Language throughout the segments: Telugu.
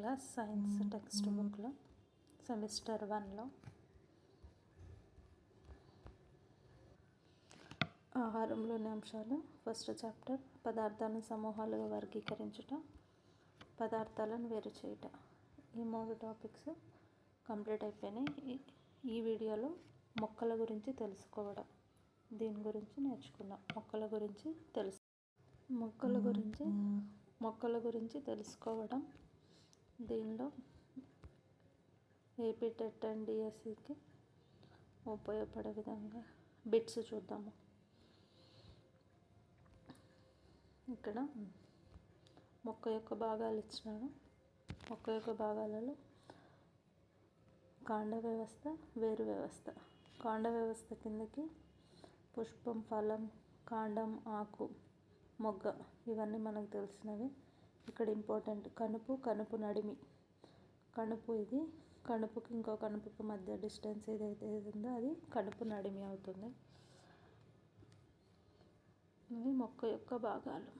క్లాస్ సైన్స్ టెక్స్ట్ బుక్లో సెమిస్టర్ 1లో ఆహారంలోని అంశాలు ఫస్ట్ చాప్టర్ పదార్థాలను సమూహాలుగా వర్గీకరించుట, పదార్థాలను వేరు చేయుట. ఈ 3 టాపిక్స్ కంప్లీట్ అయిపోయినాయి. ఈ వీడియోలో మొక్కల గురించి తెలుసుకోవడం, దీని గురించి నేర్చుకుందాం. మొక్కల గురించి తెలుసుకోవడం. దీనిలో ఏపీ టెట్ అండ్ డిఎస్సికి ఉపయోగపడే విధంగా బిట్స్ చూద్దాము. ఇక్కడ మొక్క యొక్క భాగాలు ఇచ్చినాడు. మొక్క యొక్క భాగాలలో కాండ వ్యవస్థ, వేరు వ్యవస్థ. కాండ వ్యవస్థ కిందకి పుష్పం, ఫలం, కాండం, ఆకు, మొగ్గ, ఇవన్నీ మనకు తెలిసినవి. ఇక్కడ ఇంపార్టెంట్ కణుపు నడిమి. కణుపు ఇది, కణుపుకి ఇంకో కణుపుకి మధ్య డిస్టెన్స్ ఏదైతే ఉందో అది కణుపు నడిమి అవుతుంది. ఇవి మొక్క యొక్క భాగాలు.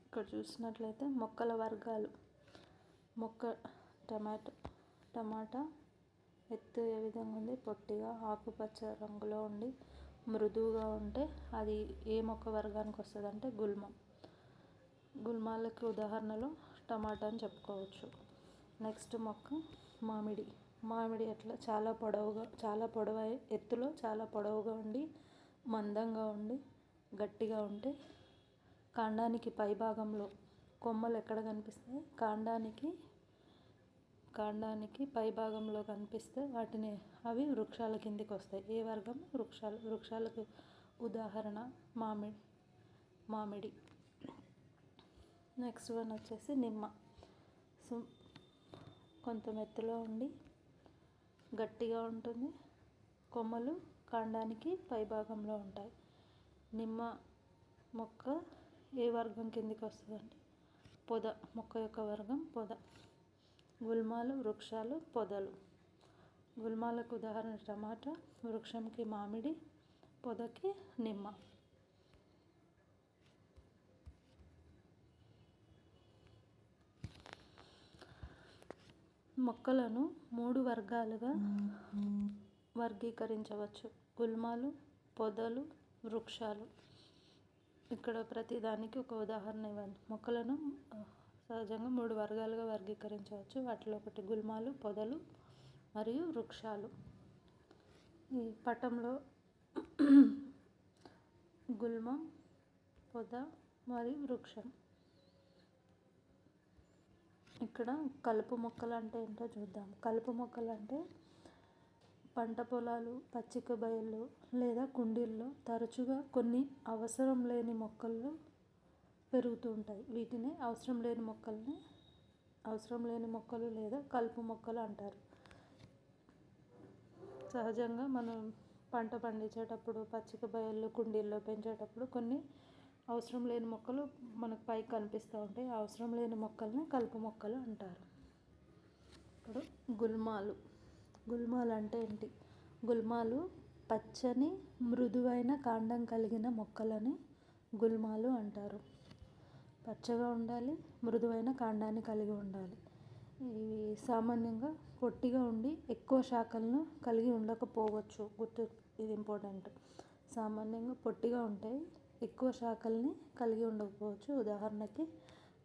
ఇక్కడ చూసినట్లయితే మొక్కల వర్గాలు. టమాటా ఎత్తు ఏ విధంగా ఉంది? పొట్టిగా ఆకుపచ్చ రంగులో ఉండి మృదువుగా ఉంటే అది ఏ మొక్క వర్గానికి వస్తుంది అంటే గుల్మం. గుల్మాలకి ఉదాహరణలు టమాటా అని చెప్పుకోవచ్చు. నెక్స్ట్ మొక్క మామిడి ఎట్లా చాలా పొడవు ఎత్తులో చాలా పొడవుగా ఉండి మందంగా ఉండి గట్టిగా ఉంటే కాండానికి పై భాగంలో కొమ్మలు ఎక్కడ కనిపిస్తాయి? కాండానికి పై భాగంలో కనిపిస్తే అవి వృక్షాల కిందికి వస్తాయి. ఏ వర్గం? వృక్షాలకు ఉదాహరణ మామిడి. నెక్స్ట్ వన్ వచ్చేసి నిమ్మ. కొంత ఎత్తులో ఉండి గట్టిగా ఉంటుంది, కొమ్మలు కాండానికి పై భాగంలో ఉంటాయి. నిమ్మ మొక్క ఏ వర్గం కిందికి వస్తుందంటే పొద. మొక్క యొక్క వర్గం పొద. గుల్మాలు వృక్షాలు, పొదలు. గుల్మాలకు ఉదాహరణ టమాటా, వృక్షంకి మామిడి, పొదకి నిమ్మ. మొక్కలను 3 వర్గాలుగా వర్గీకరించవచ్చు: గుల్మాలు, పొదలు, వృక్షాలు. ఇక్కడ ప్రతిదానికి ఒక ఉదాహరణ ఇవ్వండి. మొక్కలను సహజంగా 3 వర్గాలుగా వర్గీకరించవచ్చు. వాటిలో ఒకటి గుల్మాలు, పొదలు మరియు వృక్షాలు. ఈ పటంలో గుల్మం, పొద మరియు వృక్షం. ఇక్కడ కలుపు మొక్కలు అంటే ఏంటో చూద్దాం. కలుపు మొక్కలు అంటే పంట పొలాలు, పచ్చిక బయళ్ళు లేదా కుండీల్లో తరచుగా కొన్ని అవసరం లేని మొక్కలు పెరుగుతూ ఉంటాయి. వీటిని అవసరం లేని మొక్కలు లేదా కలుపు మొక్కలు అంటారు. సహజంగా మనం పంట పండించేటప్పుడు పచ్చిక బయళ్ళు కుండీల్లో పెంచేటప్పుడు కొన్ని అవసరం లేని మొక్కలు మనకు పైకి కనిపిస్తూ ఉంటాయి. అవసరం లేని మొక్కల్ని కలుపు మొక్కలు అంటారు. ఇప్పుడు గుల్మాలు అంటే ఏంటి? గుల్మాలు పచ్చని మృదువైన కాండం కలిగిన మొక్కలని గుల్మాలు అంటారు. పచ్చగా ఉండాలి, మృదువైన కాండాన్ని కలిగి ఉండాలి. ఇవి సామాన్యంగా పొట్టిగా ఉండి ఎక్కువ శాఖలను కలిగి ఉండకపోవచ్చు. ఇది ఇంపార్టెంట్. సామాన్యంగా పొట్టిగా ఉంటాయి, ఎక్కువ శాఖల్ని కలిగి ఉండకపోవచ్చు. ఉదాహరణకి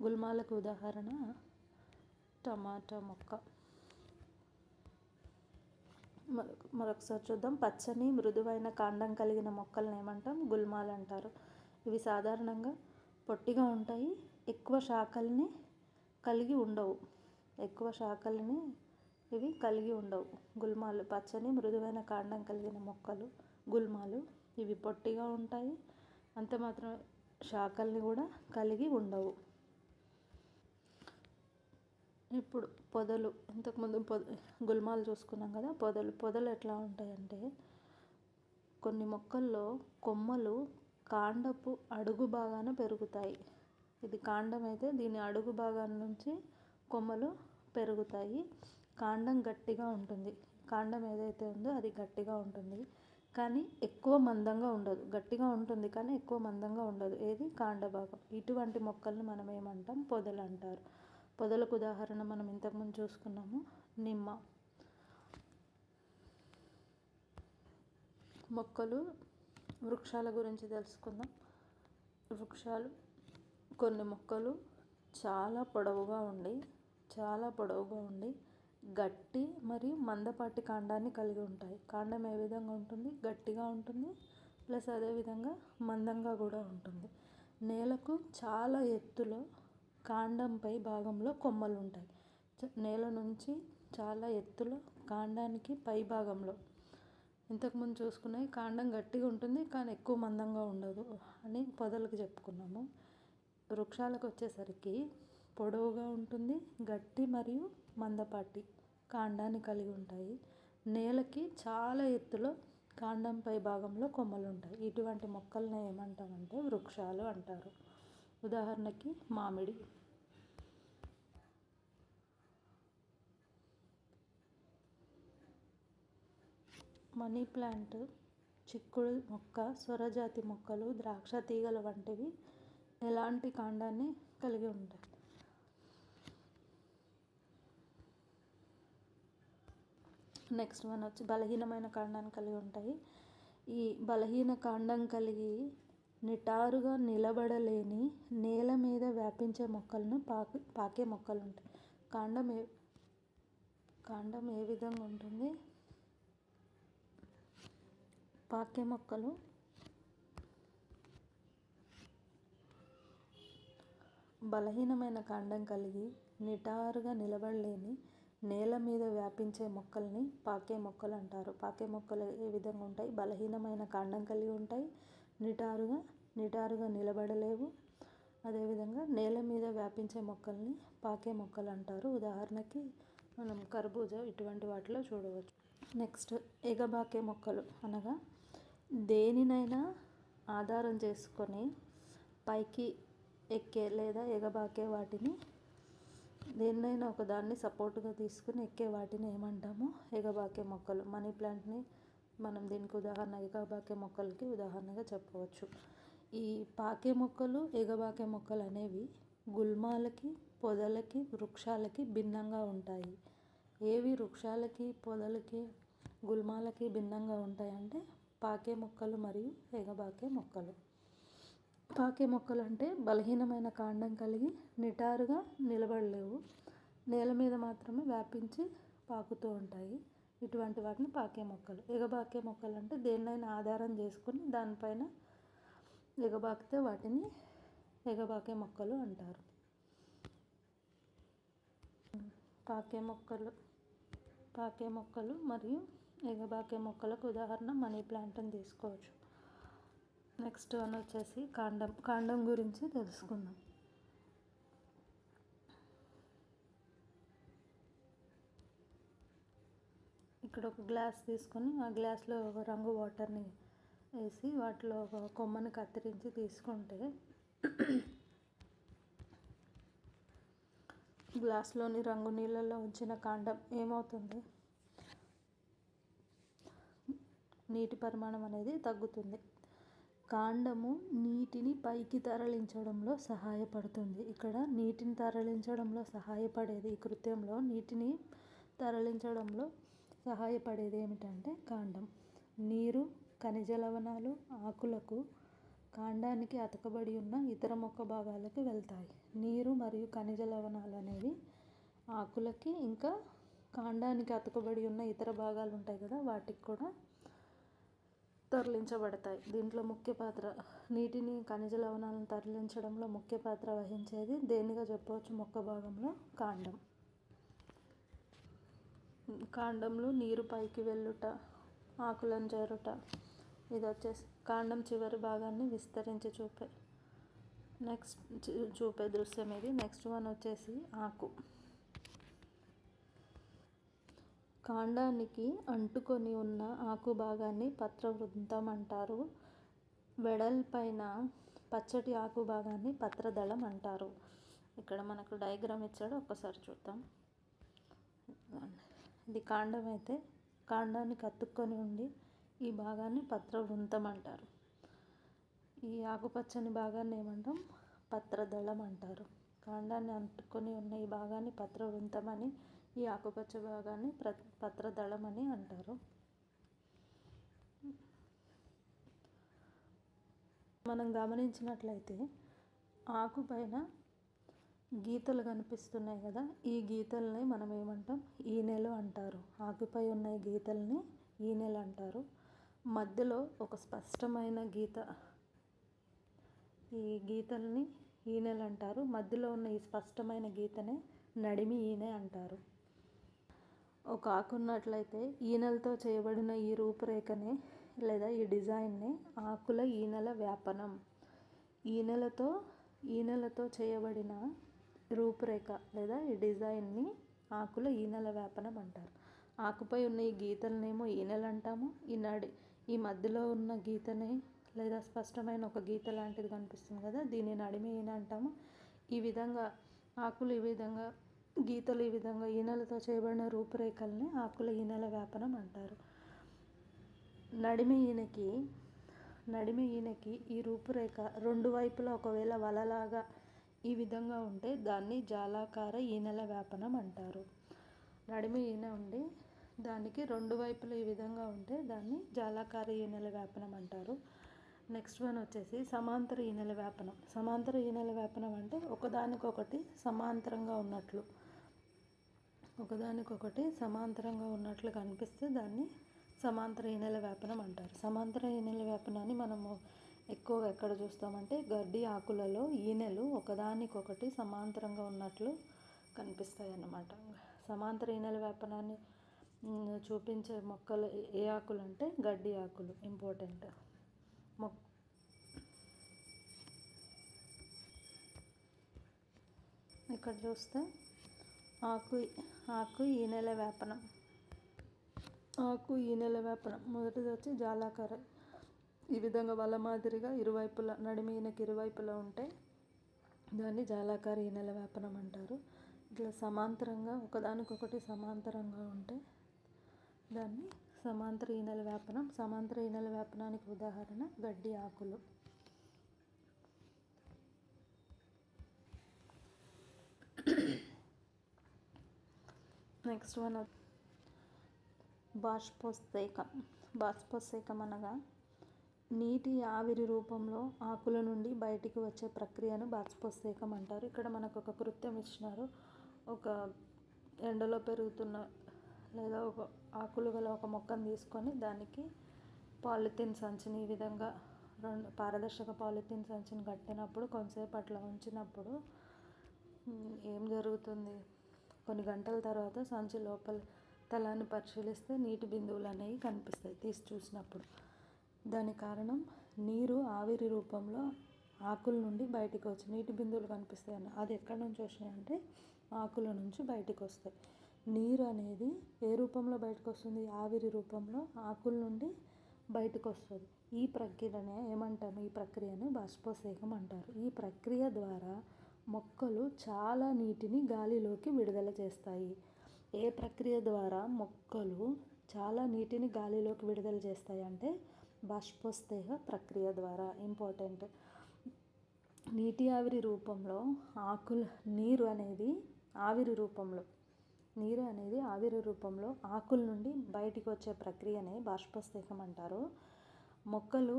గుల్మాలకు ఉదాహరణ టమాటా మొక్క. మరొకసారి చూద్దాం. పచ్చని మృదువైన కాండం కలిగిన మొక్కలను ఏమంటాం? గుల్మాలు అంటారు. ఇవి సాధారణంగా పొట్టిగా ఉంటాయి, ఎక్కువ శాఖల్ని కలిగి ఉండవు. ఇవి కలిగి ఉండవు. గుల్మాలు పచ్చని మృదువైన కాండం కలిగిన మొక్కలు గుల్మాలు. ఇవి పొట్టిగా ఉంటాయి, అంతే మాత్రం శాఖల్ని కూడా కలిగి ఉండవు. ఇప్పుడు పొదలు. ఇంతకుముందు గుల్మాలు చూసుకున్నాం కదా. పొదలు ఎట్లా ఉంటాయంటే కొన్ని మొక్కల్లో కొమ్మలు కాండపు అడుగు భాగాన పెరుగుతాయి. ఇది కాండం అయితే దీని అడుగు భాగాల నుంచి కొమ్మలు పెరుగుతాయి. కాండం గట్టిగా ఉంటుంది. కాండం ఏదైతే ఉందో అది గట్టిగా ఉంటుంది. కానీ ఎక్కువ మందంగా ఉండదు. గట్టిగా ఉంటుంది కానీ ఎక్కువ మందంగా ఉండదు. ఏది కాండ భాగం. ఇటువంటి మొక్కల్ని మనం ఏమంటాం? పొదలు అంటారు. పొదలకు ఉదాహరణ మనం ఇంతకుముందు చూసుకున్నాము, నిమ్మ. మొక్కలు, వృక్షాల గురించి తెలుసుకుందాం. వృక్షాలు, కొన్ని మొక్కలు చాలా పొడవుగా ఉండి గట్టి మరియు మందపాటి కాండాన్ని కలిగి ఉంటాయి. కాండం ఏ విధంగా ఉంటుంది? గట్టిగా ఉంటుంది, ప్లస్ అదేవిధంగా మందంగా కూడా ఉంటుంది. నేలకు చాలా ఎత్తులో కాండంపై భాగంలో కొమ్మలు ఉంటాయి. నేల నుంచి చాలా ఎత్తులో కాండానికి పై భాగంలో, ఇంతకుముందు చూసుకున్నాయి కాండం గట్టిగా ఉంటుంది కానీ ఎక్కువ మందంగా ఉండదు అని పొదలకు చెప్పుకున్నాము. వృక్షాలకు వచ్చేసరికి పొడవుగా ఉంటుంది, గట్టి మరియు మందపాటి కాండాన్ని కలిగి ఉంటాయి. నేలకి చాలా ఎత్తులో కాండంపై భాగంలో కొమ్మలు ఉంటాయి. ఇటువంటి మొక్కల్ని ఏమంటామంటే వృక్షాలు అంటారు. ఉదాహరణకి మామిడి. మనీ ప్లాంట్, చిక్కుడు మొక్క, సొరజాతి మొక్కలు, ద్రాక్ష తీగల వంటివి ఎలాంటి కాండాన్ని కలిగి ఉంటాయి? నెక్స్ట్ వన్ వచ్చి బలహీనమైన కాండాన్ని కలిగి ఉంటాయి. ఈ బలహీన కాండం కలిగి నిటారుగా నిలబడలేని, నేల మీద వ్యాపించే మొక్కలను పాకే మొక్కలు ఉంటాయి. కాండం ఏ విధంగా ఉంటుంది? పాకే మొక్కలు బలహీనమైన కాండం కలిగి నిటారుగా నిలబడలేని, నేల మీద వ్యాపించే మొక్కల్ని పాకే మొక్కలు అంటారు. పాకే మొక్కలు ఏ విధంగా ఉంటాయి? బలహీనమైన కాండం కలిగి ఉంటాయి, నిటారుగా నిలబడలేవు, అదేవిధంగా నేల మీద వ్యాపించే మొక్కల్ని పాకే మొక్కలు అంటారు. ఉదాహరణకి మనం కర్బూజా ఇటువంటి వాటిలో చూడవచ్చు. నెక్స్ట్ ఎగబాకే మొక్కలు అనగా దేనినైనా ఆధారం చేసుకొని పైకి ఎక్కే లేదా ఎగబాకే వాటిని, దేన్నైనా ఒక దాన్ని సపోర్ట్గా తీసుకుని ఎక్కే వాటిని ఏమంటాము? ఎగబాకే మొక్కలు. మనీ ప్లాంట్ని మనం దీనికి ఉదాహరణ, ఎగబాకే మొక్కలకి ఉదాహరణగా చెప్పవచ్చు. ఈ పాకే మొక్కలు, ఎగబాకే మొక్కలు అనేవి గుల్మాలకి, పొదలకి, వృక్షాలకి భిన్నంగా ఉంటాయి. ఏవి వృక్షాలకి, పొదలకి, గుల్మాలకి భిన్నంగా ఉంటాయంటే పాకే మొక్కలు మరియు ఎగబాకే మొక్కలు. పాకే మొక్కలు అంటే బలహీనమైన కాండం కలిగి నిటారుగా నిలబడలేవు, నేల మీద మాత్రమే వ్యాపించి పాకుతూ ఉంటాయి. ఇటువంటి వాటిని పాకే మొక్కలు. ఎగబాకే మొక్కలు అంటే దేన్నైనా ఆధారం చేసుకొని దానిపైన ఎగబాకితే వాటిని ఎగబాకే మొక్కలు అంటారు. పాకే మొక్కలు మరియు ఎగబాకే మొక్కలకు ఉదాహరణ మనీ ప్లాంట్ని తీసుకోవచ్చు. నెక్స్ట్ వన్ వచ్చేసి కాండం గురించి తెలుసుకుందాం. ఇక్కడ ఒక గ్లాస్ తీసుకొని ఆ గ్లాస్లో ఒక రంగు వాటర్ని వేసి వాటిలో ఒక కొమ్మని కత్తిరించి తీసుకుంటే గ్లాస్లోని రంగు నీళ్ళల్లో ఉంచిన కాండం ఏమవుతుంది? నీటి పరిమాణం అనేది తగ్గుతుంది. కాండము నీటిని పైకి తరలించడంలో సహాయపడుతుంది. ఇక్కడ నీటిని తరలించడంలో సహాయపడేది, ఈ కృత్యంలో నీటిని తరలించడంలో సహాయపడేది ఏమిటంటే కాండం. నీరు, ఖనిజ లవణాలు ఆకులకు, కాండానికి అతకబడి ఉన్న ఇతర మొక్క భాగాలకు వెళ్తాయి. నీరు మరియు ఖనిజ లవణాలు అనేవి ఆకులకి, ఇంకా కాండానికి అతకబడి ఉన్న ఇతర భాగాలు ఉంటాయి కదా, వాటికి కూడా తరలించబడతాయి. దీంట్లో ముఖ్య పాత్ర, నీటిని, ఖనిజ లవణాలను తరలించడంలో ముఖ్య పాత్ర వహించేది దేనిగా చెప్పవచ్చు? మొక్క భాగంలో కాండం. కాండంలో నీరు పైకి వెళ్ళుట, ఆకులను చేరుట, ఇది వచ్చేసి కాండం చివరి భాగాన్ని విస్తరించి చూపే దృశ్యం ఇది. నెక్స్ట్ వన్ వచ్చేసి ఆకు. కాండానికి అంటుకొని ఉన్న ఆకు భాగాన్ని పత్రవృంతం అంటారు. వెడల్పైన పచ్చటి ఆకు భాగాన్ని పత్రదళం అంటారు. ఇక్కడ మనకు డయాగ్రామ్ ఇచ్చాడు, ఒక్కసారి చూద్దాం. ఇది కాండం అయితే కాండానికి అతుక్కొని ఉండి ఈ భాగాన్ని పత్రవృంతం అంటారు. ఈ ఆకుపచ్చని భాగాన్ని ఏమంటాం? పత్రదళం అంటారు. కాండాన్ని అంటుకొని ఉన్న ఈ భాగాన్ని పత్రవృంతం అని, ఈ ఆకుపచ్చ భాగాన్ని పత్రదళం అని అంటారు. మనం గమనించినట్లయితే ఆకు పైన గీతలు కనిపిస్తున్నాయి కదా, ఈ గీతల్ని మనం ఏమంటాం? ఈనెలు అంటారు. ఆకుపై ఉన్న ఈ గీతల్ని ఈనెలు అంటారు. మధ్యలో ఒక స్పష్టమైన గీత, ఈ గీతల్ని ఈనెలు అంటారు. మధ్యలో ఉన్న ఈ స్పష్టమైన గీతనే నడిమి ఈనె అంటారు. ఒక ఆకు ఉన్నట్లయితే ఈనెలతో చేయబడిన ఈ రూపురేఖనే లేదా ఈ డిజైన్నే ఆకుల ఈనెల వ్యాపనం. ఈనెలతో చేయబడిన రూపురేఖ లేదా ఈ డిజైన్ని ఆకుల ఈనెల వ్యాపనం అంటారు. ఆకుపై ఉన్న ఈ గీతలనేమో ఈనెలు అంటాము. ఈ మధ్యలో ఉన్న గీతనే లేదా స్పష్టమైన ఒక గీత లాంటిది కనిపిస్తుంది కదా, దీన్ని నడిమి ఈనె అంటాము. ఈ విధంగా ఆకులు ఈ విధంగా గీతలు ఈ విధంగా ఈనెలతో చేయబడిన రూపురేఖల్ని ఆకుల ఈనెల వ్యాపనం అంటారు. నడిమి ఈనెకి ఈ రూపురేఖ రెండు వైపులా ఒకవేళ వలలాగా ఈ విధంగా ఉంటే దాన్ని జాలాకార ఈనెల వ్యాపనం అంటారు. నడిమి ఈనె ఉండి దానికి రెండు వైపులు ఈ విధంగా ఉంటే దాన్ని జాలాకార ఈనెల వ్యాపనం అంటారు. నెక్స్ట్ వన్ వచ్చేసి సమాంతర ఈనెల వ్యాపనం. సమాంతర ఈనెల వ్యాపనం అంటే ఒకదానికొకటి సమాంతరంగా ఉన్నట్లు కనిపిస్తే దాన్ని సమాంతర ఈనెల వ్యాపనం అంటారు. సమాంతర ఈనెల వ్యాపనాన్ని మనము ఎక్కువగా ఎక్కడ చూస్తామంటే గడ్డి ఆకులలో ఈనెలు ఒకదానికొకటి సమాంతరంగా ఉన్నట్లు కనిపిస్తాయి అన్నమాట. సమాంతర ఈనెల వ్యాపనాన్ని చూపించే మొక్కలు ఏ ఆకులు అంటే గడ్డి ఆకులు ఇంపార్టెంట్. ఇక్కడ చూస్తే ఆకు ఈనెల వ్యాపనం. మొదటిది వచ్చి జాలాకార. ఈ విధంగా వల మాదిరిగా ఇరువైపులా నడిమి ఈనెకి ఇరువైపులా ఉంటే దాన్ని జాలాకార ఈనెల వ్యాపనం అంటారు. ఇట్లా సమాంతరంగా ఒకదానికొకటి సమాంతరంగా ఉంటే దాన్ని సమాంతర ఈనెల వ్యాపనం. సమాంతర ఈనెల వ్యాపనానికి ఉదాహరణ గడ్డి ఆకులు. Next one బాష్పోత్సేకం. బాష్పోత్సేకం అనగా నీటి ఆవిరి రూపంలో ఆకుల నుండి బయటికి వచ్చే ప్రక్రియను బాష్పోత్సేకం అంటారు. ఇక్కడ మనకు ఒక కృత్యం ఇచ్చినారు. ఒక ఎండలో పెరుగుతున్న లేదా ఒక ఆకులు గల ఒక మొక్కను తీసుకొని దానికి పాలిథిన్ సంచిని ఈ విధంగా పారదర్శక పాలిథిన్ సంచిని కట్టినప్పుడు కొంతసేపు అట్లా ఉంచినప్పుడు ఏం జరుగుతుంది? కొన్ని గంటల తర్వాత సంచి లోపల తలాన్ని పరిశీలిస్తే నీటి బిందువులు అనేవి కనిపిస్తాయి తీసి చూసినప్పుడు. దాని కారణం నీరు ఆవిరి రూపంలో ఆకుల నుండి బయటికి వచ్చి నీటి బిందువులు కనిపిస్తాయి అన్న. అది ఎక్కడి నుంచి వచ్చినాయి అంటే ఆకుల నుంచి బయటికి వస్తాయి. నీరు అనేది ఏ రూపంలో బయటకు వస్తుంది? ఆవిరి రూపంలో ఆకుల నుండి బయటకు వస్తుంది. ఈ ప్రక్రియనే ఏమంటాము? ఈ ప్రక్రియను బాష్పోత్సేకం అంటారు. ఈ ప్రక్రియ ద్వారా మొక్కలు చాలా నీటిని గాలిలోకి విడుదల చేస్తాయి. ఏ ప్రక్రియ ద్వారా మొక్కలు చాలా నీటిని గాలిలోకి విడుదల చేస్తాయి అంటే బాష్పోత్సేక ప్రక్రియ ద్వారా. ఇంపార్టెంట్. నీటి ఆవిరి రూపంలో నీరు అనేది ఆవిరి రూపంలో ఆకుల నుండి బయటికి వచ్చే ప్రక్రియనే బాష్పోత్సేకం అంటారు. మొక్కలు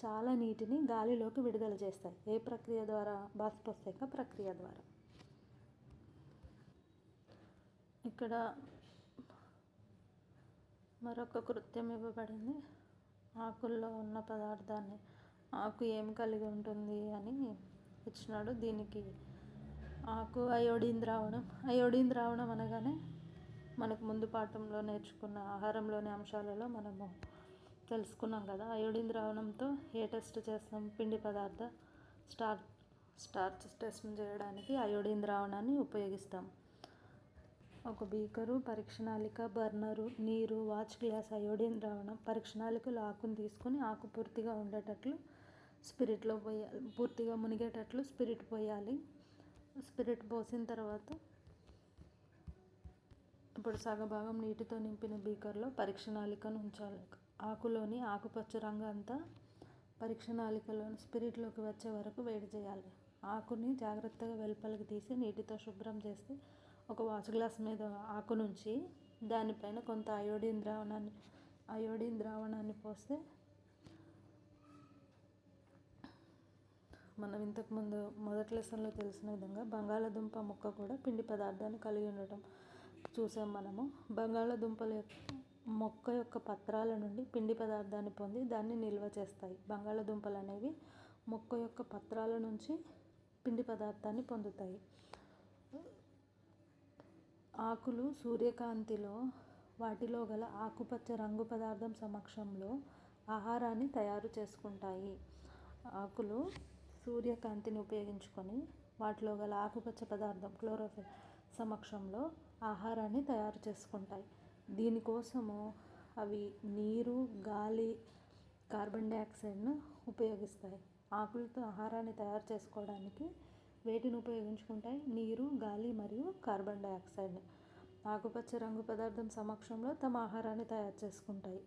చాలా నీటిని గాలిలోకి విడుదల చేస్తాయి. ఏ ప్రక్రియ ద్వారా? బాష్పోత్సేక ప్రక్రియ ద్వారా. ఇక్కడ మరొక కృత్యం ఇవ్వబడింది. ఆకుల్లో ఉన్న పదార్థాన్ని ఆకు ఏం కలిగి ఉంటుంది అని ఇచ్చినాడు. దీనికి ఆకు అయోడిన్ ద్రావణం అనగానే మనకు ముందు పాఠంలో నేర్చుకున్న ఆహారంలోని అంశాలలో మనము తెలుసుకున్నాం కదా. అయోడిన్ ద్రావణంతో ఏ టెస్ట్ చేస్తాం? పిండి పదార్థ స్టార్చ్ టెస్ట్ చేయడానికి అయోడిన్ ద్రావణాన్ని ఉపయోగిస్తాం. ఒక బీకరు, పరీక్షనాళిక, బర్నరు, నీరు, వాచ్ గ్లాస్, అయోడిన్ ద్రావణం. పరీక్షనాళికలో ఆకును తీసుకొని ఆకు పూర్తిగా ఉండేటట్లు స్పిరిట్లో పోయాలి. పూర్తిగా మునిగేటట్లు స్పిరిట్ పోయాలి. స్పిరిట్ పోసిన తర్వాత ఇప్పుడు సగభాగం నీటితో నింపిన బీకర్లో పరీక్షనాళికను ఉంచాలి. ఆకులోని ఆకుపచ్చ రంగు అంతా పరీక్ష నాళికలోని స్పిరిట్లోకి వచ్చే వరకు వేడి చేయాలి. ఆకుని జాగ్రత్తగా వెలుపలికి తీసి నీటితో శుభ్రం చేసి ఒక వాచ్ గ్లాస్ మీద ఆకు నుంచి దానిపైన కొంత అయోడిన్ ద్రావణాన్ని పోస్తే మనం ఇంతకుముందు మొదటి లెసన్లో తెలిసిన విధంగా బంగాళాదుంప మొక్క కూడా పిండి పదార్థాన్ని కలిగి ఉండటం చూసాం మనము. బంగాళాదుంపల మొక్క యొక్క పత్రాల నుండి పిండి పదార్థాన్ని పొంది దాన్ని నిల్వ చేస్తాయి. బంగాళాదుంపలు అనేవి మొక్క యొక్క పత్రాల నుంచి పిండి పదార్థాన్ని పొందుతాయి. ఆకులు సూర్యకాంతిలో వాటిలో గల ఆకుపచ్చ రంగు పదార్థం సమక్షంలో ఆహారాన్ని తయారు చేసుకుంటాయి. ఆకులు సూర్యకాంతిని ఉపయోగించుకొని వాటిలో గల ఆకుపచ్చ పదార్థం క్లోరోఫిల్ సమక్షంలో ఆహారాన్ని తయారు చేసుకుంటాయి. దీనికోసము అవి నీరు, గాలి, కార్బన్ డైఆక్సైడ్ను ఉపయోగిస్తాయి. ఆకులతో ఆహారాన్ని తయారు చేసుకోవడానికి వేటిని ఉపయోగించుకుంటాయి? నీరు, గాలి మరియు కార్బన్ డైఆక్సైడ్. ఆకుపచ్చ రంగు పదార్థం సమక్షంలో తమ ఆహారాన్ని తయారు చేసుకుంటాయి.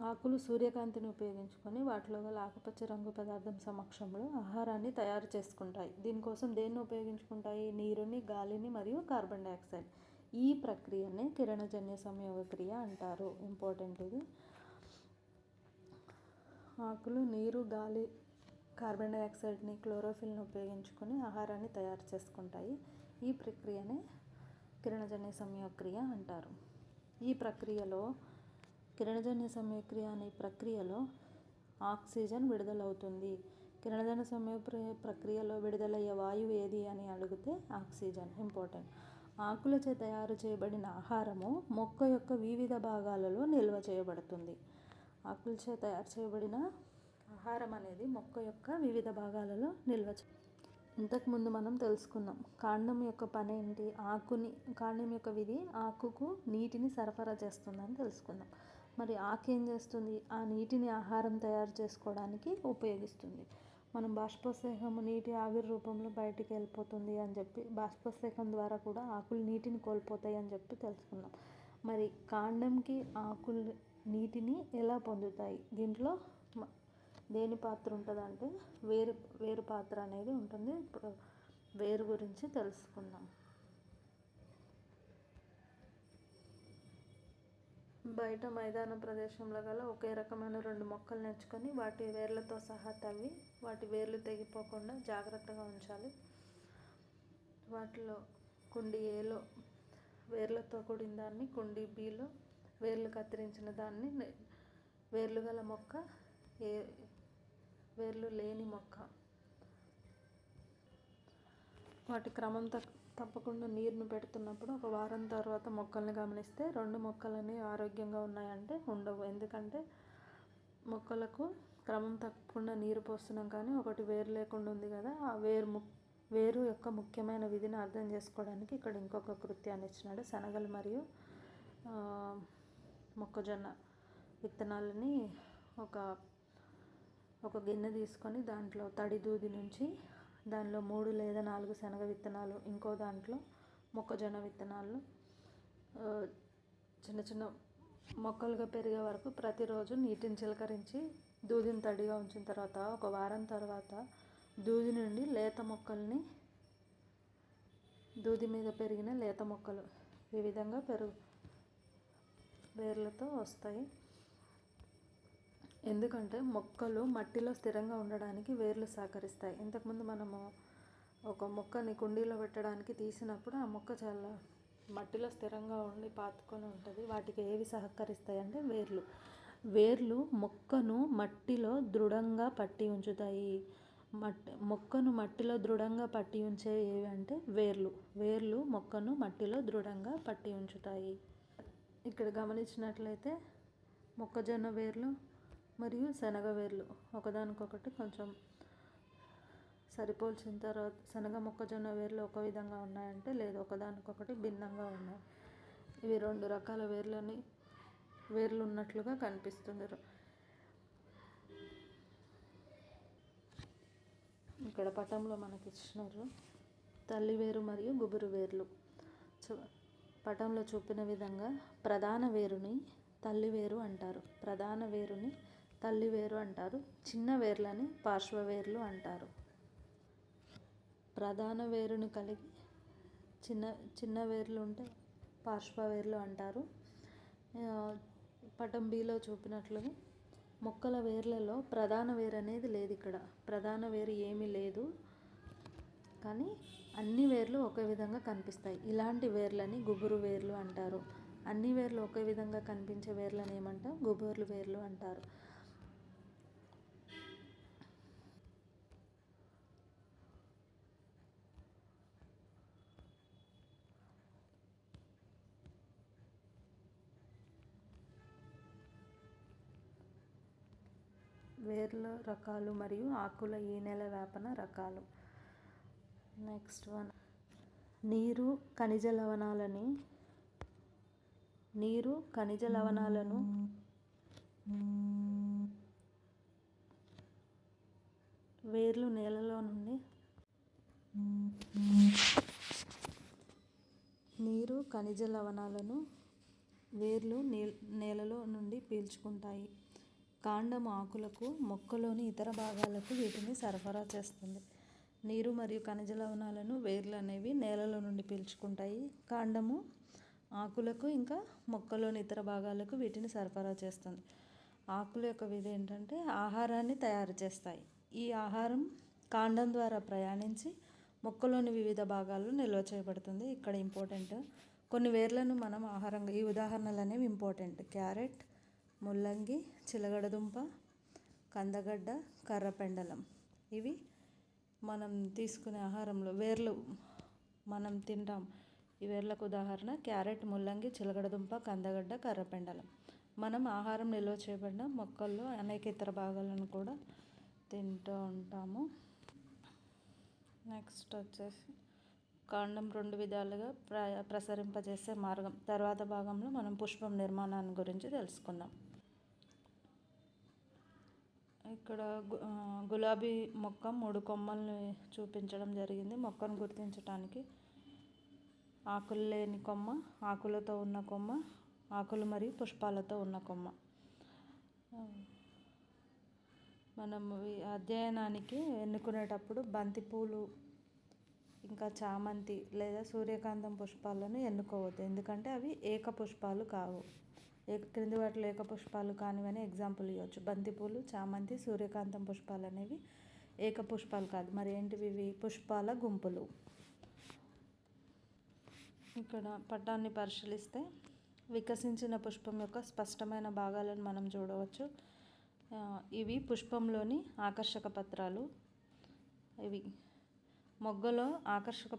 ఆకులు సూర్యకాంతిని ఉపయోగించుకొని వాటిలో గల ఆకుపచ్చ రంగు పదార్థం సమక్షంలో ఆహారాన్ని తయారు చేసుకుంటాయి. దీనికోసం దేన్ని ఉపయోగించుకుంటాయి? నీరుని, గాలిని మరియు కార్బన్ డైఆక్సైడ్. ఈ ప్రక్రియనే కిరణజన్య సంయోగ క్రియ అంటారు. ఇంపార్టెంట్ ఇది. ఆకులు నీరు, గాలి, కార్బన్ డైఆక్సైడ్ని, క్లోరోఫిల్ని ఉపయోగించుకొని ఆహారాన్ని తయారు చేసుకుంటాయి. ఈ ప్రక్రియనే కిరణజన్య సంయోగ క్రియ అంటారు. ఈ ప్రక్రియలో కిరణజన్య సంయోగ క్రియ అనే ప్రక్రియలో ఆక్సిజన్ విడుదలవుతుంది. కిరణజన్య సంయోగ ప్రక్రియలో విడుదలయ్యే వాయువు ఏది అని అడిగితే ఆక్సిజన్. ఇంపార్టెంట్. ఆకులచే తయారు చేయబడిన ఆహారము మొక్క యొక్క వివిధ భాగాలలో నిల్వ చేయబడుతుంది. ఆకులచే తయారు చేయబడిన ఆహారం అనేది మొక్క యొక్క వివిధ భాగాలలో ఇంతకుముందు మనం తెలుసుకున్నాం. కాండం యొక్క పని ఏంటి? కాండం యొక్క విధి ఆకుకు నీటిని సరఫరా చేస్తుందని తెలుసుకుందాం. మరి ఆకు ఏం చేస్తుంది? ఆ నీటిని ఆహారం తయారు చేసుకోవడానికి ఉపయోగిస్తుంది. మనం బాష్పోత్సేకము నీటి ఆవిరి రూపంలో బయటికి వెళ్ళిపోతుంది అని చెప్పి, బాష్పోత్సేకం ద్వారా కూడా ఆకులు నీటిని కోల్పోతాయి అని చెప్పి తెలుసుకున్నాం. మరి కాండంకి ఆకులు నీటిని ఎలా పొందుతాయి? దీంట్లో దేని పాత్ర ఉంటుంది అంటే వేరు పాత్ర అనేది ఉంటుంది. ఇప్పుడు వేరు గురించి తెలుసుకుందాం. బయట మైదాన ప్రదేశంలో గల ఒకే రకమైన 2 మొక్కలు నేర్చుకొని వాటి వేర్లతో సహా తవ్వి వాటి వేర్లు తెగిపోకుండా జాగ్రత్తగా ఉంచాలి. వాటిలో కుండి ఏలో వేర్లతో కూడిన దాన్ని, కుండి బిలో వేర్లు కత్తిరించిన దాన్ని వేర్లు గల మొక్క, వేర్లు లేని మొక్క. వాటి క్రమం తప్పకుండా నీరును పెడుతున్నప్పుడు ఒక వారం తర్వాత మొక్కల్ని గమనిస్తే 2 మొక్కలని ఆరోగ్యంగా ఉన్నాయంటే ఉండవు. ఎందుకంటే మొక్కలకు క్రమం తప్పకుండా నీరు పోస్తున్నాం కానీ ఒకటి వేరు లేకుండా ఉంది కదా. ఆ వేరు యొక్క ముఖ్యమైన విధిని అర్థం చేసుకోవడానికి ఇక్కడ ఇంకొక కృత్యాన్ని ఇచ్చినాడు. శనగలు మరియు మొక్కజొన్న విత్తనాలని ఒక గిన్నె తీసుకొని దాంట్లో తడి దూది నుంచి దానిలో 3 లేదా 4 శనగ విత్తనాలు, ఇంకో దాంట్లో మొక్కజొన్న విత్తనాలు చిన్న చిన్న మొక్కలుగా పెరిగే వరకు ప్రతిరోజు నీటిని చిలకరించి దూదిని తడిగా ఉంచిన తర్వాత ఒక వారం తర్వాత దూది నుండి దూది మీద పెరిగిన లేత మొక్కలు ఈ విధంగా వేర్లతో వస్తాయి. ఎందుకంటే మొక్కలు మట్టిలో స్థిరంగా ఉండడానికి వేర్లు సహకరిస్తాయి. ఇంతకుముందు మనము ఒక మొక్కని కుండీలో పెట్టడానికి తీసినప్పుడు ఆ మొక్క చాలా మట్టిలో స్థిరంగా ఉండి పాతుకొని ఉంటుంది. వాటికి ఏవి సహకరిస్తాయి అంటే వేర్లు మొక్కను మట్టిలో దృఢంగా పట్టి ఉంచుతాయి. మొక్కను మట్టిలో దృఢంగా పట్టి ఉంచేవి ఏవి అంటే వేర్లు మొక్కను మట్టిలో దృఢంగా పట్టి ఉంచుతాయి. ఇక్కడ గమనించినట్లయితే మొక్కజొన్న వేర్లు మరియు శనగ వేర్లు ఒకదానికొకటి కొంచెం సరిపోల్చిన తర్వాత మొక్కజొన్న వేర్లు ఒక విధంగా ఉన్నాయంటే లేదు, ఒకదానికొకటి భిన్నంగా ఉన్నాయి. ఇవి 2 రకాల వేర్లు ఉన్నట్లుగా కనిపిస్తుంది. ఇక్కడ పటంలో మనకి ఇచ్చినారు తల్లి వేరు మరియు గుబురు వేర్లు. పటంలో చూపిన విధంగా ప్రధాన వేరుని తల్లి వేరు అంటారు. ప్రధాన వేరుని తల్లి వేరు అంటారు. చిన్న వేర్లని పార్శ్వవేర్లు అంటారు. ప్రధాన వేరుని కలిగి చిన్న చిన్న వేర్లు ఉంటే పార్శ్వవేర్లు అంటారు. పటం బిలో చూపినట్లుగా మొక్కల వేర్లలో ప్రధాన వేరు అనేది లేదు. ఇక్కడ ప్రధాన వేరు ఏమీ లేదు, కానీ అన్ని వేర్లు ఒకే విధంగా కనిపిస్తాయి. ఇలాంటి వేర్లని గుబురు వేర్లు అంటారు. అన్ని వేర్లు ఒకే విధంగా కనిపించే వేర్లను ఏమంటారు? గుబురు వేర్లు అంటారు. వేర్ల రకాలు మరియు ఆకుల ఈనెల వ్యాపన రకాలు. నెక్స్ట్ వన్, నీరు ఖనిజ లవణాలను వేర్లు నేలలో నుండి నీరు ఖనిజ లవణాలను వేర్లు నేలలో నుండి పీల్చుకుంటాయి. కాండం ఆకులకు, మొక్కలోని ఇతర భాగాలకు వీటిని సరఫరా చేస్తుంది. నీరు మరియు ఖనిజ లవణాలను వేర్లు అనేవి నేలలో నుండి పీల్చుకుంటాయి. కాండము ఆకులకు ఇంకా మొక్కలోని ఇతర భాగాలకు వీటిని సరఫరా చేస్తుంది. ఆకుల యొక్క విధి ఏంటంటే ఆహారాన్ని తయారు చేస్తాయి. ఈ ఆహారం కాండం ద్వారా ప్రయాణించి మొక్కలోని వివిధ భాగాల్లో నిల్వ చేయబడుతుంది. ఇక్కడ ఇంపార్టెంట్, కొన్ని వేర్లను మనం ఆహారంగా, ఈ ఉదాహరణలు అనేవి ఇంపార్టెంట్: క్యారెట్, ముల్లంగి, చిలగడదుంప, కందగడ్డ, కర్రపెండలం. ఇవి మనం తీసుకునే ఆహారంలో వేర్లు మనం తింటాం. ఈ వేర్లకు ఉదాహరణ క్యారెట్, ముల్లంగి, చిలగడదుంప, కందగడ్డ, కర్రపెండలం. మనం ఆహారం నిల్వ చేయబడిన మొక్కల్లో అనేక ఇతర భాగాలను కూడా తింటూ ఉంటాము. నెక్స్ట్ వచ్చేసి కాండం 2 విధాలుగా ప్రసరింపజేసే మార్గం. తర్వాత భాగంలో మనం పుష్పం నిర్మాణాన్ని గురించి తెలుసుకుందాం. ఇక్కడ గులాబీ మొక్క 3 కొమ్మల్ని చూపించడం జరిగింది. మొక్కను గుర్తించడానికి ఆకులు లేని కొమ్మ, ఆకులతో ఉన్న కొమ్మ, ఆకులు మరియు పుష్పాలతో ఉన్న కొమ్మ. మనం అధ్యయనానికి ఎన్నుకునేటప్పుడు బంతిపూలు, ఇంకా చామంతి లేదా సూర్యకాంతం పుష్పాలను ఎన్నుకోవద్దు, ఎందుకంటే అవి ఏకపుష్పాలు కావు. క్రింది వాటిలో ఏకపుష్పాలు కానివని ఎగ్జాంపుల్ ఇవ్వచ్చు. బంతిపూలు, చామంతి, సూర్యకాంతం పుష్పాలు అనేవి ఏకపుష్పాలు కాదు. మరి ఏంటివి? ఇవి పుష్పాల గుంపులు. ఇక్కడ పటాన్ని పరిశీలిస్తే వికసించిన పుష్పం యొక్క స్పష్టమైన భాగాలను మనం చూడవచ్చు. ఇవి పుష్పంలోని ఆకర్షక పత్రాలు. ఇవి మొగ్గలో ఆకర్షక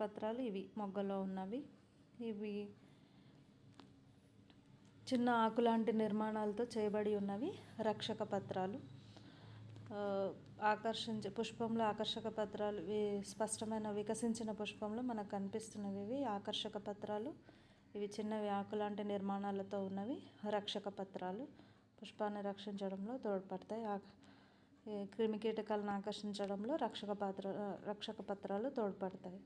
పత్రాలు ఇవి మొగ్గలో ఉన్నవి. ఇవి చిన్న ఆకులాంటి నిర్మాణాలతో చేయబడి ఉన్నవి రక్షక పత్రాలు. పుష్పంలో ఆకర్షక పత్రాలు, స్పష్టమైన వికసించిన పుష్పంలో మనకు కనిపిస్తున్నవి ఇవి ఆకర్షక పత్రాలు. ఇవి చిన్నవి ఆకులాంటి నిర్మాణాలతో ఉన్నవి రక్షక పత్రాలు. పుష్పాన్ని రక్షించడంలో తోడ్పడతాయి. క్రిమికీటకాలను ఆకర్షించడంలో రక్షక పత్రాలు తోడ్పడతాయి.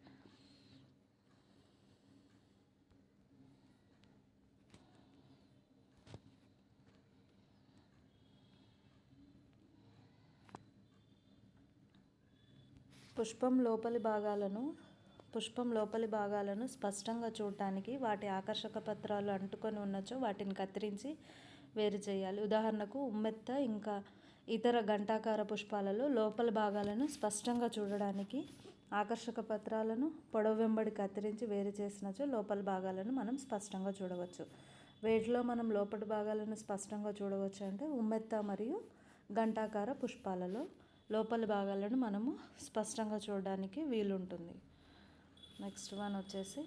పుష్పం లోపలి భాగాలను స్పష్టంగా చూడటానికి వాటి ఆకర్షక పత్రాలు అంటుకొని ఉన్నచో వాటిని కత్తిరించి వేరు చేయాలి. ఉదాహరణకు ఉమ్మెత్త ఇంకా ఇతర గంటాకార పుష్పాలలో లోపలి భాగాలను స్పష్టంగా చూడడానికి ఆకర్షక పత్రాలను పొడవు వెంబడి కత్తిరించి వేరు చేసినచో లోపలి భాగాలను మనం స్పష్టంగా చూడవచ్చు. వేటిలో మనం లోపలి భాగాలను స్పష్టంగా చూడవచ్చు అంటే ఉమ్మెత్త మరియు గంటాకార పుష్పాలలో లోపలి భాగాలను మనము స్పష్టంగా చూడడానికి వీలుంటుంది. నెక్స్ట్ వన్ వచ్చేసి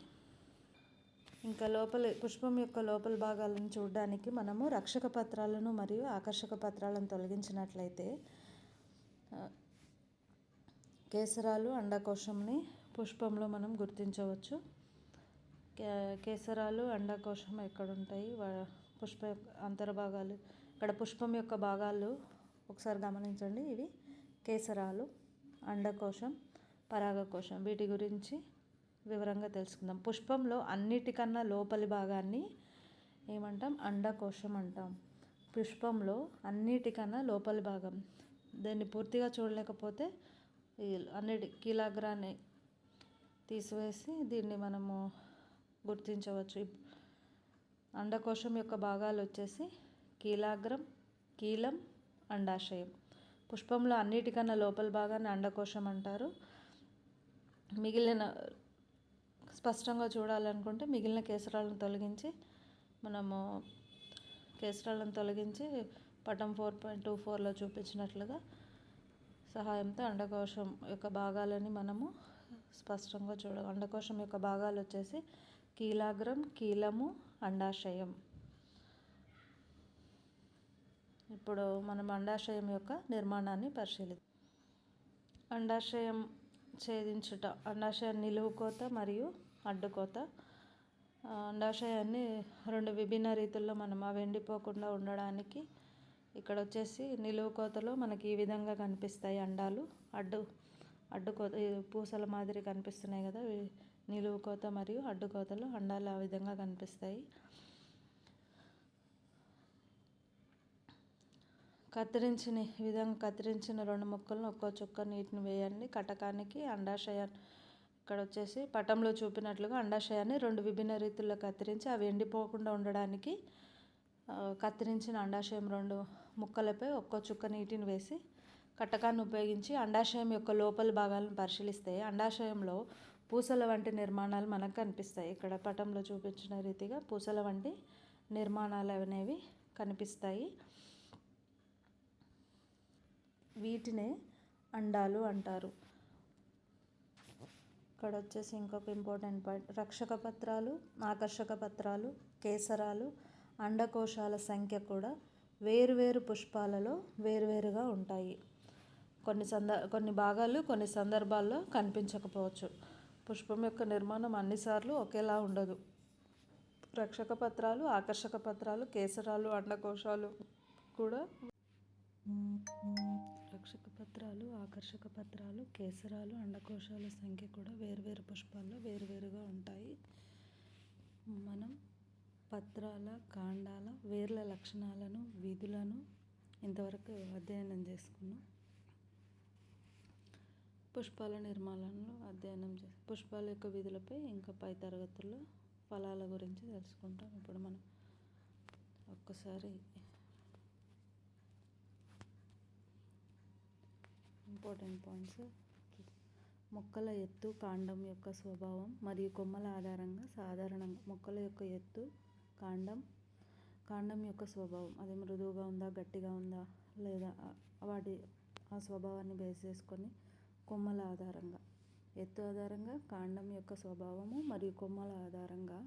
ఇంకా పుష్పం యొక్క లోపలి భాగాలను చూడడానికి మనము రక్షక పత్రాలను మరియు ఆకర్షక పత్రాలను తొలగించినట్లయితే కేసరాలు, అండకోశంని పుష్పంలో మనం గుర్తించవచ్చు. కేసరాలు, అండకోశం ఎక్కడుంటాయి? పుష్ప అంతర్భాగాలు. ఇక్కడ పుష్పం యొక్క భాగాలు ఒకసారి గమనించండి. ఇవి కేసరాలు, అండకోశం, పరాగకోశం. వీటి గురించి వివరంగా తెలుసుకుందాం. పుష్పంలో అన్నిటికన్నా లోపలి భాగాన్ని ఏమంటాం? అండకోశం అంటాం. పుష్పంలో అన్నిటికన్నా లోపలి భాగం, దాన్ని పూర్తిగా చూడలేకపోతే అన్నిటి కీలాగ్రాన్ని తీసివేసి దీన్ని మనము గుర్తించవచ్చు. అండకోశం యొక్క భాగాలు వచ్చేసి కీలాగ్రం, కీలం, అండాశయం. పుష్పంలో అన్నిటికన్నా లోపల భాగాన్ని అండకోశం అంటారు. మిగిలిన స్పష్టంగా చూడాలనుకుంటే మిగిలిన కేసరాలను తొలగించి పటం 4.24లో చూపించినట్లుగా సహాయంతో అండకోశం యొక్క భాగాలని మనము స్పష్టంగా అండకోశం యొక్క భాగాలు వచ్చేసి కీలాగ్రం, కీలము, అండాశయం. ఇప్పుడు మనం అండాశయం యొక్క నిర్మాణాన్ని పరిశీలిద్దాం. అండాశయం ఛేదించుట, అండాశయం నిలువుకోత మరియు అడ్డుకోత. అండాశయాన్ని 2 విభిన్న రీతుల్లో మనం అవి ఎండిపోకుండా ఉండడానికి ఇక్కడ వచ్చేసి నిలువుకోతలో మనకి ఈ విధంగా కనిపిస్తాయి అండాలు. అడ్డుకోత పూసల మాదిరి కనిపిస్తున్నాయి కదా, నిలువుకోత మరియు అడ్డుకోతలో అండాలు ఆ విధంగా కనిపిస్తాయి. ఈ విధంగా కత్తిరించిన 2 ముక్కలను ఒక్కో చుక్క నీటిని వేయండి. కటకానికి అండాశయాన్ని ఇక్కడ వచ్చేసి పటంలో చూపినట్లుగా అండాశయాన్ని 2 విభిన్న రీతుల్లో కత్తిరించి అవి ఎండిపోకుండా ఉండడానికి కత్తిరించిన అండాశయం 2 ముక్కలపై ఒక్కో చుక్క నీటిని వేసి కటకాన్ని ఉపయోగించి అండాశయం యొక్క లోపలి భాగాలను పరిశీలిస్తే అండాశయంలో పూసల వంటి నిర్మాణాలు మనకు కనిపిస్తాయి. ఇక్కడ పటంలో చూపించిన రీతిగా పూసల వంటి నిర్మాణాలు అనేవి కనిపిస్తాయి. వీటినే అండాలు అంటారు. ఇక్కడ వచ్చేసి ఇంకొక ఇంపార్టెంట్ పాయింట్, రక్షక పత్రాలు, ఆకర్షక పత్రాలు, కేసరాలు, అండకోశాల సంఖ్య కూడా వేరువేరు పుష్పాలలో వేరువేరుగా ఉంటాయి. కొన్ని భాగాలు కొన్ని సందర్భాల్లో కనిపించకపోవచ్చు. పుష్పం యొక్క నిర్మాణం అన్నిసార్లు ఒకేలా ఉండదు. రక్షక పత్రాలు, ఆకర్షక పత్రాలు, కేసరాలు, అండకోశాలు కూడా రక్షక పత్రాలు, ఆకర్షక పత్రాలు, కేసరాలు, అండకోశాల సంఖ్య కూడా వేరువేరు పుష్పాల్లో వేరువేరుగా ఉంటాయి. మనం పత్రాల, కాండాల, వేర్ల లక్షణాలను, విధులను ఇంతవరకు అధ్యయనం చేసుకున్నాం. పుష్పాల నిర్మాణంలో పుష్పాల యొక్క విధులపై ఇంకా పై తరగతుల్లో ఫలాల గురించి తెలుసుకుంటాం. ఇప్పుడు మనం ఒక్కసారి ఇంపార్టెంట్ పాయింట్స్, మొక్కల ఎత్తు, కాండం యొక్క స్వభావం మరియు కొమ్మల ఆధారంగా సాధారణంగా మొక్కల యొక్క ఎత్తు, కాండం యొక్క స్వభావం, అది మృదువుగా ఉందా, గట్టిగా ఉందా లేదా, ఆ స్వభావాన్ని బేస్ చేసుకొని కొమ్మల ఆధారంగా, ఎత్తు ఆధారంగా కాండం యొక్క స్వభావము మరియు కొమ్మల ఆధారంగా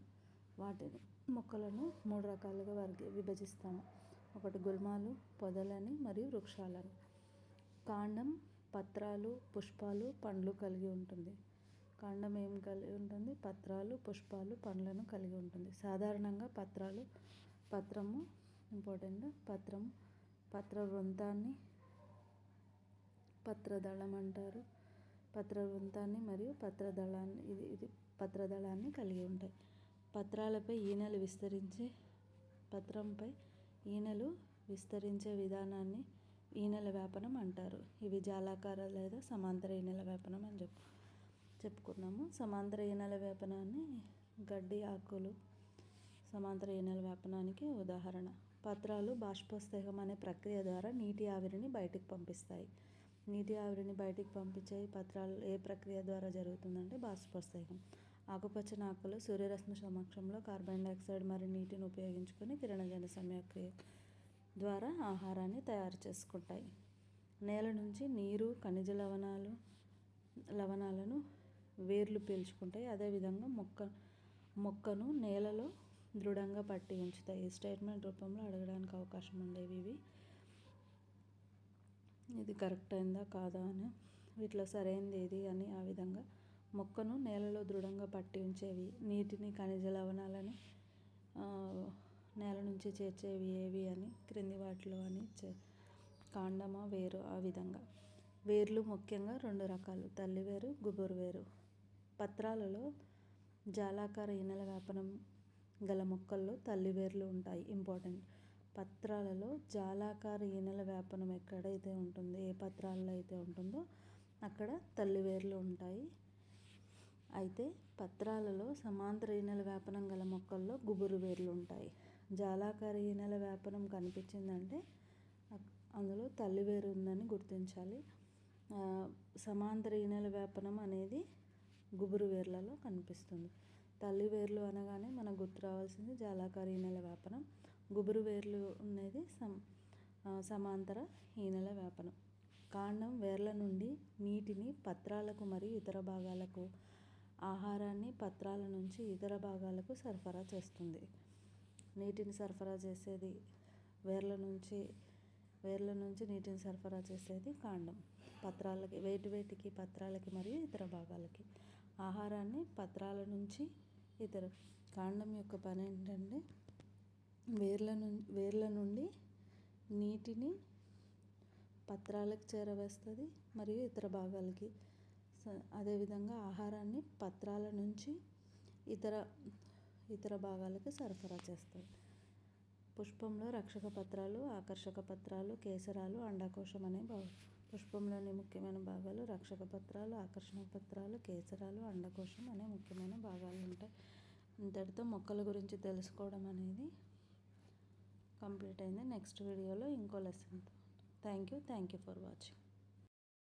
మొక్కలను 3 రకాలుగా విభజిస్తాము. ఒకటి గుల్మాలు, పొదలని మరియు వృక్షాలని. కాండం పత్రాలు, పుష్పాలు, పండ్లు కలిగి ఉంటుంది. కాండం ఏం కలిగి ఉంటుంది? పత్రాలు, పుష్పాలు, పండ్లను కలిగి ఉంటుంది. సాధారణంగా పత్రము ఇంపార్టెంట్, పత్రవృంతాన్ని పత్రదళం అంటారు. పత్రవృంతాన్ని మరియు పత్రదళాన్ని కలిగి ఉంటాయి. పత్రంపై ఈనెలు విస్తరించే విధానాన్ని ఈనెల వ్యాపనం అంటారు. ఇవి జాలాకార లేదా సమాంతర ఈనెల వ్యాపనం అని చెప్పుకున్నాము. సమాంతర ఈనెల వ్యాపనాన్ని గడ్డి ఆకులు సమాంతర ఈనెల వ్యాపనానికి ఉదాహరణ. పత్రాలు బాష్పోత్సేకం అనే ప్రక్రియ ద్వారా నీటి ఆవిరిని బయటికి పంపిస్తాయి. నీటి ఆవిరిని బయటికి పంపించే పత్రాలు ఏ ప్రక్రియ ద్వారా జరుగుతుందంటే బాష్పోత్సేకం. ఆకుపచ్చని ఆకులు సూర్యరశ్మి సమక్షంలో కార్బన్ డయాక్సైడ్ మరియు నీటిని ఉపయోగించుకొని కిరణజన్య సంయోగక్రియ ద్వారా ఆహారాన్ని తయారు చేసుకుంటాయి. నేల నుంచి నీరు, ఖనిజ లవణాలను వేర్లు పీల్చుకుంటాయి. అదేవిధంగా మొక్కను నేలలో దృఢంగా పట్టి ఉంచుతాయి. ఈ స్టేట్మెంట్ రూపంలో అడగడానికి అవకాశం ఉండేవి ఇవి. ఇది కరెక్ట్ అయిందా కాదా అని, వీటిలో సరైనది ఏది అని, ఆ విధంగా మొక్కను నేలలో దృఢంగా పట్టి ఉంచేవి, నీటిని, ఖనిజ లవణాలని నేల నుంచి చేర్చేవి ఏవి అని, క్రింది వాటిలో అని, కాండమా, వేరు, ఆ విధంగా. వేర్లు ముఖ్యంగా 2 రకాలు, తల్లివేరు, గుబురు వేరు. పత్రాలలో జాలాకార ఈనెల వ్యాపనం గల మొక్కల్లో తల్లివేర్లు ఉంటాయి. ఇంపార్టెంట్. పత్రాలలో జాలాకార ఈనెల వ్యాపనం ఎక్కడైతే ఉంటుందో, ఏ పత్రాలలో అయితే ఉంటుందో అక్కడ తల్లివేర్లు ఉంటాయి. అయితే పత్రాలలో సమాంతర ఈనెల వ్యాపనం గల మొక్కల్లో గుబురు వేర్లు ఉంటాయి. జాలాకార ఈనెల వ్యాపనం కనిపించిందంటే అందులో తల్లివేరు ఉందని గుర్తించాలి. సమాంతర ఈనెల వ్యాపనం అనేది గుబురు వేర్లలో కనిపిస్తుంది. తల్లివేర్లు అనగానే మనకు గుర్తు రావాల్సింది జాలాకార ఈనెల వ్యాపనం. గుబురు వేర్లు అనేది సమాంతర ఈనెల వ్యాపనం. కాండం వేర్ల నుండి నీటిని పత్రాలకు మరియు ఇతర భాగాలకు, ఆహారాన్ని పత్రాల నుంచి ఇతర భాగాలకు సరఫరా చేస్తుంది. నీటిని సరఫరా చేసేది వేర్ల నుంచి నీటిని సరఫరా చేసేది కాండం. పత్రాలకి వేటికి పత్రాలకి మరియు ఇతర భాగాలకి. ఆహారాన్ని పత్రాల నుంచి ఇతర. కాండం యొక్క పని ఏంటంటే వేర్ల నుండి నీటిని పత్రాలకు చేరవేస్తుంది మరియు ఇతర భాగాలకి. అదేవిధంగా ఆహారాన్ని పత్రాల నుంచి ఇతర భాగాలకు సరఫరా చేస్తుంది. పుష్పంలో రక్షక పత్రాలు, ఆకర్షక పత్రాలు, కేసరాలు, అండకోశం అనే పుష్పంలోని ముఖ్యమైన భాగాలు రక్షక పత్రాలు, ఆకర్షణ పత్రాలు, కేసరాలు, అండకోశం అనే ముఖ్యమైన భాగాలు ఉంటాయి. ఇంతటితో మొక్కల గురించి తెలుసుకోవడం అనేది కంప్లీట్ అయింది. నెక్స్ట్ వీడియోలో ఇంకో lesson. Thank you for watching.